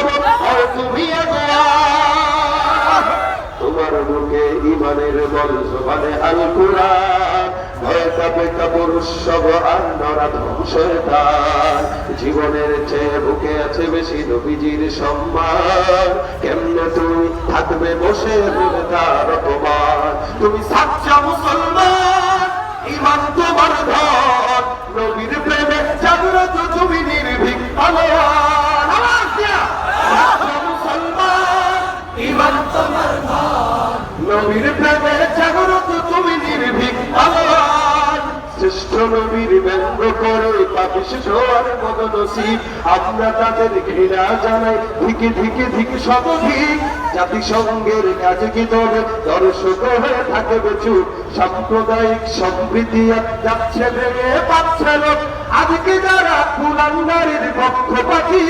যাব তুমি তোমার মুখে ইমানের বল জবানে আল কুরআন ভয় কাঁপে কাপুর উৎসব আর নরা ধ্বংসতার জীবনের চেয়ে বুকে আছে বেশি নবীজির সম্মান কেমনে তুমি থাকবে বসে বলে তার অপমান তুমি সাচ্চা মুসলমান ইমান তোমার ধন নবীর প্রেমে জাগ্রত তুমি নির্ভীক আলোয়ান আওয়াজ দিয়া সাচ্চা মুসলমান ইমান তোমার ধন নবীর প্রেমে জাগ্রত তুমি নির্ভীক আলোয়ান শ্রেষ্ঠ নবীর ব্যঙ্গ করে পাপিস ছোয়ার মতো নসিব আমরা তাদের ঘৃণা জানাই ধিকে ধিকে ধিকে শতধিক জাতিসংঘের কাছে কি তবে দর্শক হয়ে থাকবে চুপ সাম্প্রদায়িক সম্প্রীতি যাচ্ছে ভেঙে পাচ্ছে লোক আজকে যারা কুলাঙ্গারের পক্ষপাতী